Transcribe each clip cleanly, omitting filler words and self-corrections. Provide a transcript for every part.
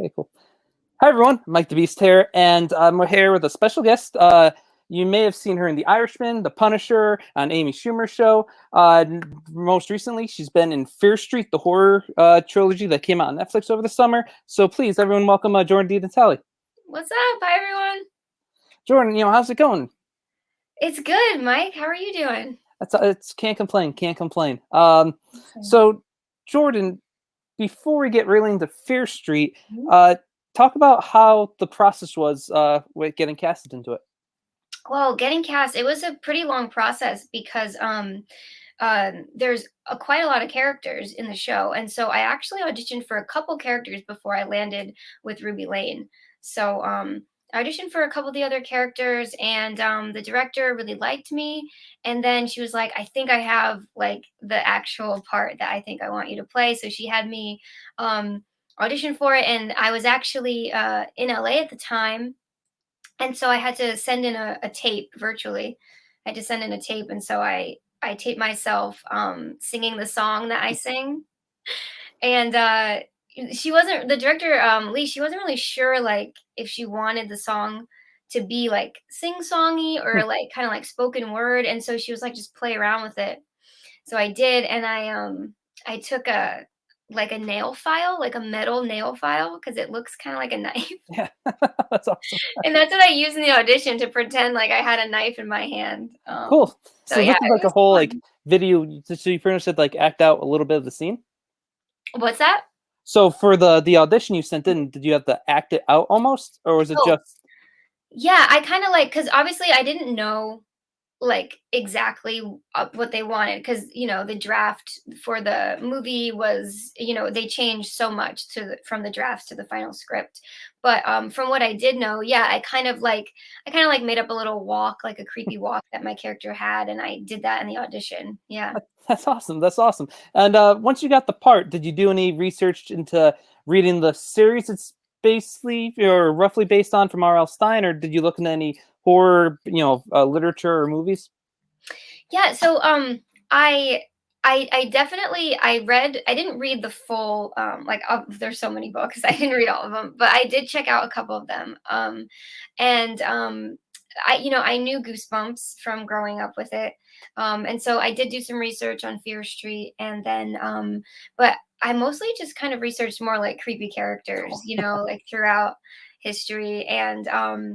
Okay, cool. Hi, everyone. Mike the Beast here, and I'm here with a special guest. You may have seen her in The Irishman, The Punisher, on Amy Schumer's show. Most recently, she's been in Fear Street, the horror trilogy that came out on Netflix over the summer. So please, everyone, welcome Jordyn DiNatale. What's up? Hi, everyone. Jordyn, how's it going? It's good, Mike. How are you doing? It's can't complain, can't complain. So, Jordyn, before we get really into Fear Street, talk about how the process was with getting casted into it. Well, getting cast, it was a pretty long process because there's quite a lot of characters in the show. And so I actually auditioned for a couple characters before I landed with Ruby Lane. So I auditioned for a couple of the other characters, and the director really liked me. And then she was like, I think I have like the actual part that I think I want you to play. So she had me audition for it. And I was actually in LA at the time. And so I had to send in a tape virtually. I had to send in a tape. And so I taped myself singing the song that I sing. And she wasn't the director, Lee, she wasn't really sure like if she wanted the song to be like sing-songy or like kind of like spoken word. And so she was like, just play around with it. So I did, and I took a nail file, like a metal nail file, because it looks kind of like a knife. Yeah, that's awesome. And that's what I used in the audition to pretend like I had a knife in my hand. Cool. So So yeah, this is it like a was whole like fun. video. So you pretty much said like act out a little bit of the scene. What's that? So for the audition you sent in, did you have to act it out almost, or was it Oh, just? yeah, I kind of like, because obviously I didn't know like exactly what they wanted, because the draft for the movie was, they changed so much from the drafts to the final script. But from what I did know, yeah, I kind of like made up a little walk, like a creepy walk that my character had, and I did that in the audition. Yeah. That's awesome. That's awesome. And once you got the part, did you do any research into reading the series it's basically or roughly based on from R.L. Stein, or did you look into any horror, literature or movies? Yeah, so I I definitely I didn't read the full there's so many books. I didn't read all of them, but I did check out a couple of them. And I knew Goosebumps from growing up with it. And so I did do some research on Fear Street, and then but I mostly just kind of researched more like creepy characters, like throughout history. And I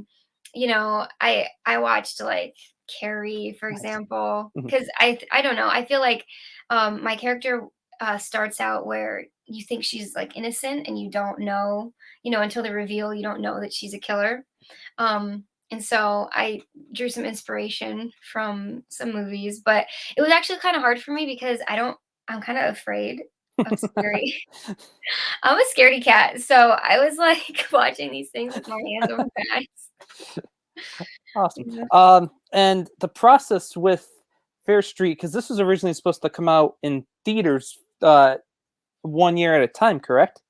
watched like Carrie, for Nice. example, Mhm. because I don't know. I feel like my character starts out where you think she's like innocent, and you don't know, until the reveal, you don't know that she's a killer. And so I drew some inspiration from some movies, but it was actually kind of hard for me because I'm kind of afraid of scary. I'm a scaredy cat, so I was like watching these things with my hands over my eyes. Awesome. Yeah. And the process with Fair Street, because this was originally supposed to come out in theaters 1 year at a time, correct?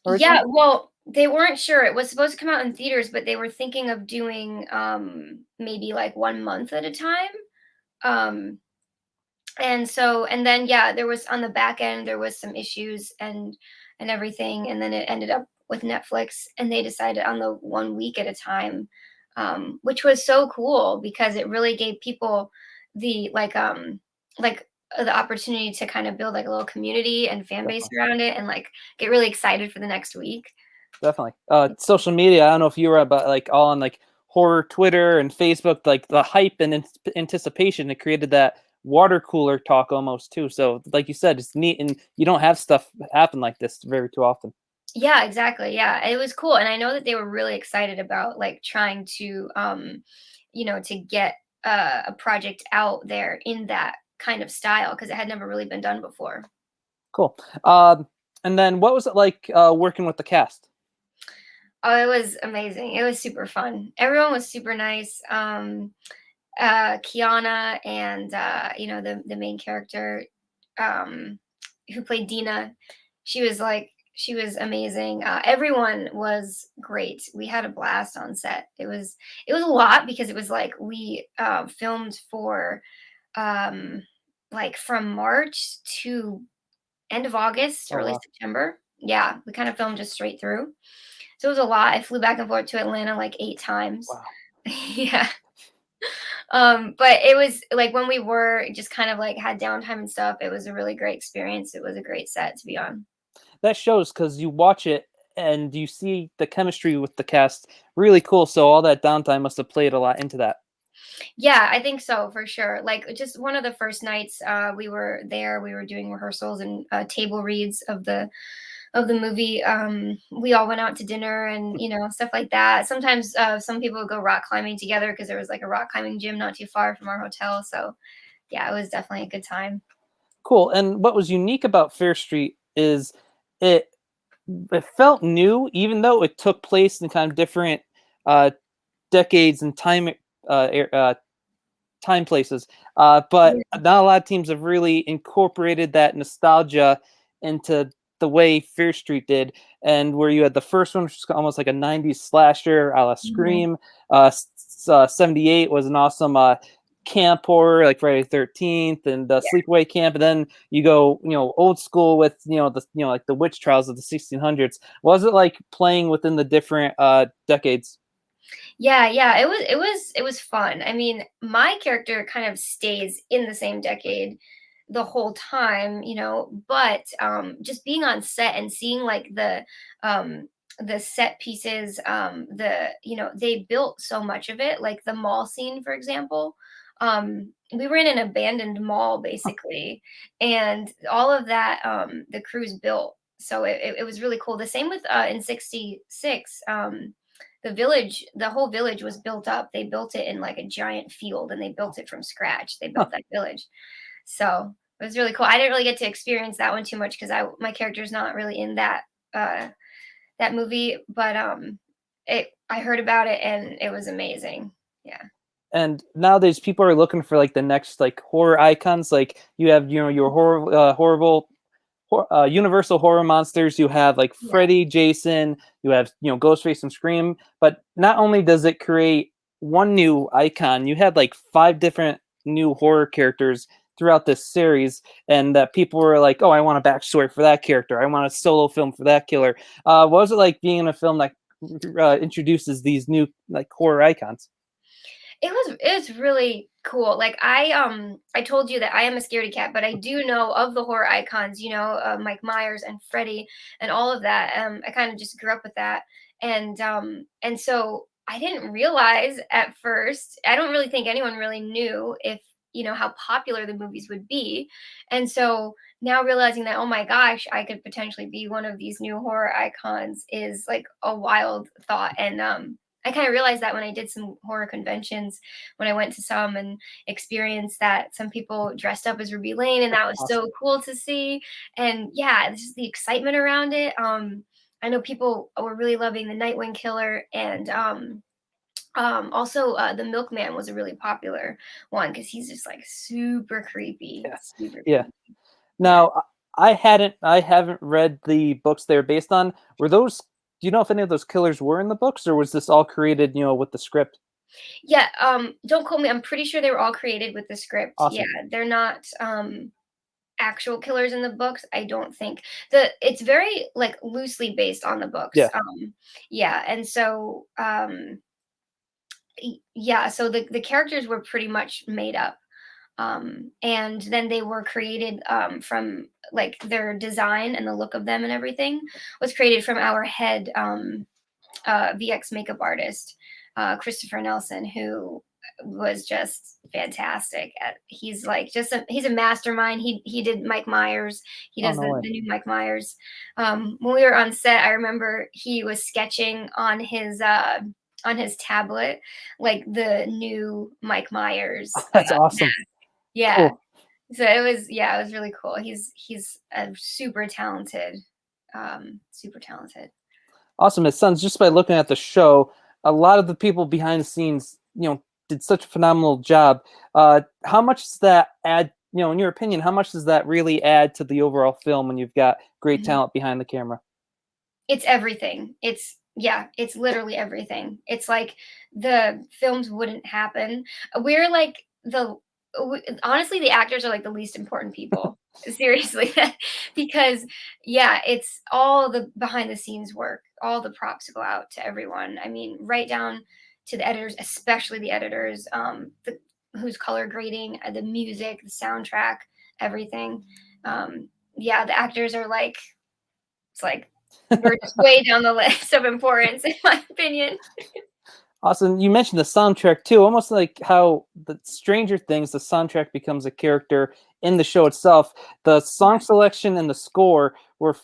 Originally? Yeah, well, they weren't sure. It was supposed to come out in theaters, but they were thinking of doing maybe like 1 month at a time. Um and then yeah, there was on the back end there was some issues and everything, and then it ended up with Netflix, and they decided on the 1 week at a time, which was so cool because it really gave people the the opportunity to kind of build like a little community and fan base Definitely. around it, and like get really excited for the next week. Definitely. Social media, I don't know if you were about like all on like horror Twitter and Facebook, like the hype and anticipation, it created that water cooler talk almost too. So like you said, it's neat and you don't have stuff happen like this very too often. Yeah, exactly. Yeah, it was cool, and I know that they were really excited about like trying to, to get a project out there in that kind of style because it had never really been done before. Cool. And then what was it like working with the cast? Oh, it was amazing. It was super fun. Everyone was super nice. Kiana and the main character, um, who played Dina, she was amazing. Everyone was great. We had a blast on set. It was a lot because it was like we filmed for like from March to end of August, Oh early wow. September. Yeah, we kind of filmed just straight through. So it was a lot. I flew back and forth to Atlanta like 8 times. Wow. Yeah. But it was like when we were just kind of like had downtime and stuff, it was a really great experience. It was a great set to be on. That shows because you watch it and you see the chemistry with the cast. Really cool. So all that downtime must have played a lot into that. Yeah, I think so for sure. Like just one of the first nights we were there, we were doing rehearsals and table reads of the movie. We all went out to dinner and stuff like that. Sometimes some people would go rock climbing together because there was like a rock climbing gym not too far from our hotel. So yeah, it was definitely a good time. Cool. And what was unique about Fair Street is it it felt new, even though it took place in kind of different uh, decades and time places. But not a lot of teams have really incorporated that nostalgia into the way Fear Street did, and where you had the first one, which was almost like a '90s slasher, a la Mhm. Scream. '78 was an awesome camp horror, like Friday the 13th and Sleepaway Camp, and then you go, old school with like the witch trials of the 1600s. Was it like playing within the different decades? Yeah, yeah, it was fun. I mean, my character kind of stays in the same decade the whole time, but just being on set and seeing like the set pieces, they built so much of it, like the mall scene, for example. We were in an abandoned mall basically, and all of that the crews built. So it was really cool. The same with in 66. The whole village was built up. They built it in like a giant field and they built it from scratch. They Huh. built that village. So it was really cool. I didn't really get to experience that one too much because my character's not really in uh that movie, but I heard about it and it was amazing. Yeah. And nowadays people are looking for like the next like horror icons. Like you have your horrible universal horror monsters. You have like Yeah. Freddy, Jason, you have Ghostface and Scream. But not only does it create one new icon, you had like 5 different new horror characters throughout this series, and that people were like, oh, I want a backstory for that character, I want a solo film for that killer. What was it like being in a film that introduces these new like horror icons? It was really cool. Like I told you that I am a scaredy cat, but I do know of the horror icons, Mike Myers and Freddy and all of that. I kind of just grew up with that. And so I didn't realize at first, I don't really think anyone really knew if how popular the movies would be. And so now realizing that, oh my gosh, I could potentially be one of these new horror icons is like a wild thought. And I kind of realized that when I did some horror conventions, when I went to some and experienced that some people dressed up as Ruby Lane, and that was Awesome. so cool to see. And yeah, this is the excitement around it. I know people were really loving the Nightwing Killer, and also the Milkman was a really popular one because he's just like super creepy, Yeah. super Yeah. creepy. Yeah. Now, I haven't read the books they're based on. Were those? Do you know if any of those killers were in the books, or was this all created, with the script? Yeah, don't quote me. I'm pretty sure they were all created with the script. Yeah, Awesome. they're not actual killers in the books. I don't think. It's very like loosely based on the books. Yeah. Yeah, and so yeah, so the characters were pretty much made up. And then they were created from like their design and the look of them and everything was created from our head VX makeup artist, Christopher Nelson, who was just fantastic. He's like he's a mastermind. He did Mike Myers. He Oh does no way. the new Mike Myers. When we were on set, I remember he was sketching on his tablet like the new Mike Myers. That's awesome. Yeah. Cool. So it was really cool. He's a super talented. Awesome. It sounds, just by looking at the show, a lot of the people behind the scenes, did such a phenomenal job. How much does that add? In your opinion, how much does that really add to the overall film when you've got great Mhm. talent behind the camera? It's everything. It's literally everything. It's like the films wouldn't happen. We're like honestly, the actors are like the least important people. Seriously, because yeah, it's all the behind the scenes work, all the props go out to everyone. I mean, right down to the editors, especially the editors, the who's color grading, the music, the soundtrack, everything. Yeah, the actors are like, it's like we're just way down the list of importance, in my opinion. Awesome. You mentioned the soundtrack too, almost like how the Stranger Things, the soundtrack becomes a character in the show itself. The song selection and the score were,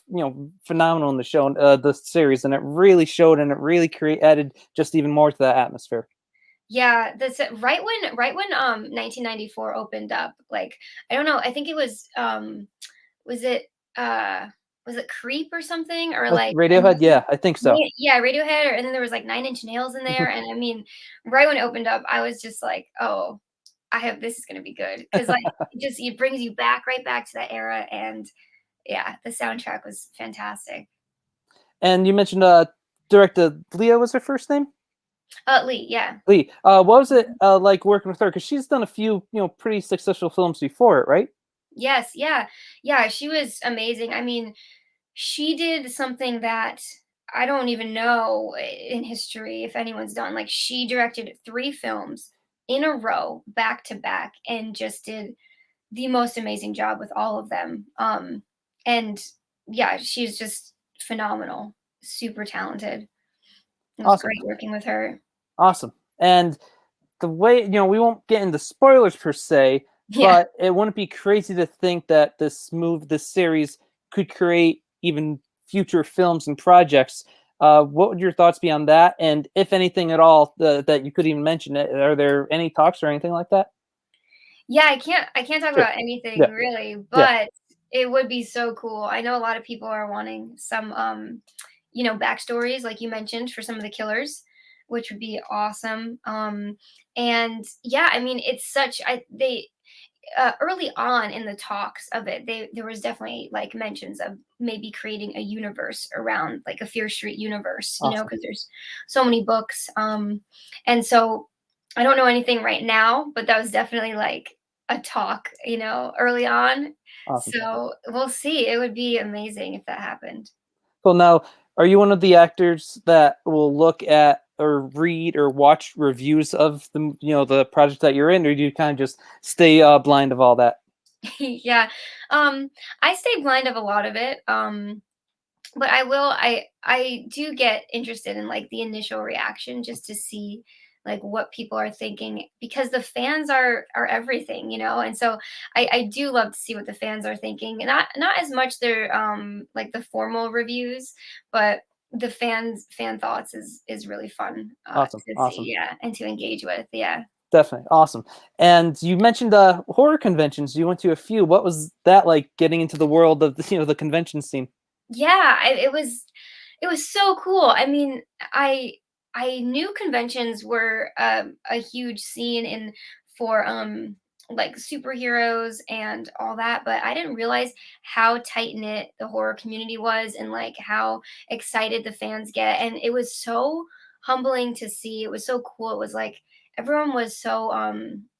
phenomenal in the show, the series, and it really showed, and it really added just even more to that atmosphere. Yeah, that's it. Right when 1994 opened up, like I don't know, I think it was it uh was it Creep or something, or like, and Radiohead, yeah, I think so. yeah, Radiohead, and then there was like Nine Inch Nails in there, and I mean, right when it opened up, I was just like, oh, I have this is gonna be good because like it brings you back right back to that era, and yeah, the soundtrack was fantastic. And you mentioned director Leah was her first name. Lee, yeah. Lee. What was it like working with her? Because she's done a few, pretty successful films before it, right? Yes, yeah. Yeah, she was amazing. I mean, she did something that I don't even know in history if anyone's done. Like, she directed 3 films in a row, back to back, and just did the most amazing job with all of them. And yeah, she's just phenomenal, super talented. It was Awesome, great working with her. awesome. And the way, we won't get into spoilers per se, Yeah. but it wouldn't be crazy to think that this series could create even future films and projects. What would your thoughts be on that? And if anything at all, that you could even mention it, are there any talks or anything like that? Yeah, I can't talk Sure. about anything Yeah. really, Yeah. but it would be so cool. I know a lot of people are wanting some backstories like you mentioned for some of the killers, which would be awesome. And yeah, I mean, it's such I they early on in the talks of it, there was definitely like mentions of maybe creating a universe around like a Fear Street universe, Awesome. because there's so many books. And so I don't know anything right now, but that was definitely like a talk, early on. Awesome. So we'll see. It would be amazing if that happened. Cool. Now, are you one of the actors that will look at or read or watch reviews of the project that you're in, or do you kind of just stay blind of all that? Yeah. I stay blind of a lot of it. But I do get interested in like the initial reaction just to see like what people are thinking, because the fans are everything, and so I do love to see what the fans are thinking, and not as much their like the formal reviews, but the fan thoughts is really fun Awesome. to Awesome. see, yeah, and to engage with, yeah. Definitely. Awesome. And you mentioned horror conventions. You went to a few. What was that like getting into the world of the convention scene? Yeah, it was so cool. I mean, I knew conventions were a huge scene in for like superheroes and all that, but I didn't realize how tight knit the horror community was, and like how excited the fans get. And it was so humbling to see. It was so cool. It was like everyone was so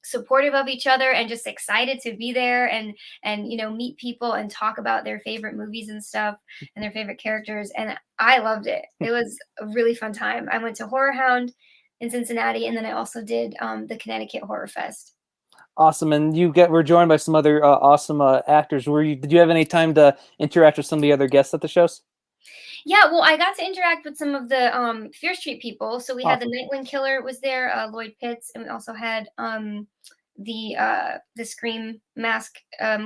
supportive of each other and just excited to be there, and meet people and talk about their favorite movies and stuff and their favorite characters, and I loved it. It was a really fun time. I went to Horror Hound in Cincinnati, and then I also did the Connecticut Horror Fest. Awesome. And were joined by some other awesome actors. Did you have any time to interact with some of the other guests at the shows? Yeah, well, I got to interact with some of the Fear Street people. So we had the Awesome. Nightwing Killer was there, Lloyd Pitts, and we also had the Scream Mask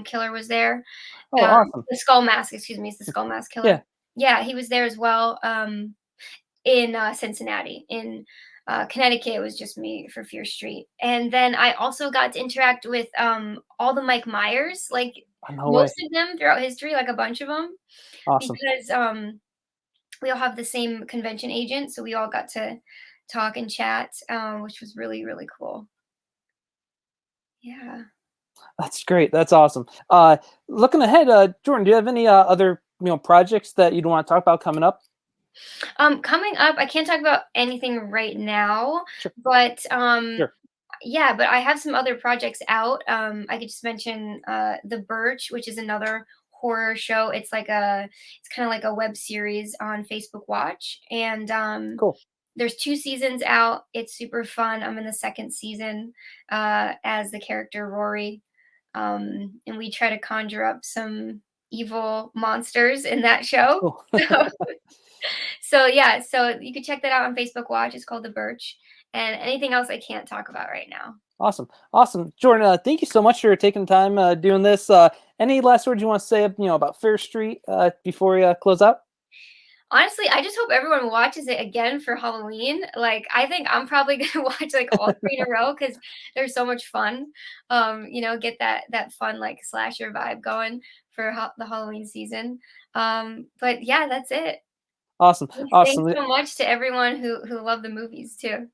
killer was there. Oh, awesome. The Skull Mask, excuse me, it's the Skull Mask killer. Yeah. Yeah, he was there as well. In Cincinnati. In Connecticut, it was just me for Fear Street. And then I also got to interact with all the Mike Myers, like Oh, no way. most of them throughout history, like a bunch of them, Awesome. because we all have the same convention agent. So we all got to talk and chat, which was really, really cool. Yeah. That's great. That's awesome. Looking ahead, Jordan, do you have any other projects that you'd want to talk about coming up? Coming up, I can't talk about anything right now, Sure. but Sure. Yeah, but I have some other projects out. I could just mention The Birch, which is another horror show. It's kind of like a web series on Facebook Watch, and Cool. there's 2 seasons out. It's super fun. I'm in the 2nd season as the character Rory, and we try to conjure up some evil monsters in that show. Cool. So yeah, so you can check that out on Facebook Watch. It's called The Birch, and anything else I can't talk about right now. Awesome. Awesome. Jordyn, thank you so much for taking the time doing this. Any last words you want to say, about Fair Street before we close out? Honestly, I just hope everyone watches it again for Halloween. Like, I think I'm probably gonna watch like all 3 in a row because they're so much fun. Get that fun like slasher vibe going for the Halloween season. But yeah, that's it. Awesome. Thanks Awesome. so much to everyone who love the movies too.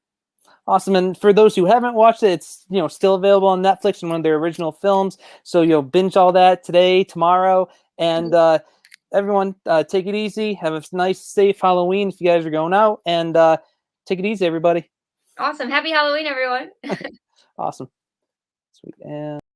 Awesome. And for those who haven't watched it, it's still available on Netflix and one of their original films. So you'll binge all that today, tomorrow, and everyone take it easy. Have a nice, safe Halloween if you guys are going out, and take it easy, everybody. Awesome. Happy Halloween, everyone. Awesome. Sweet. And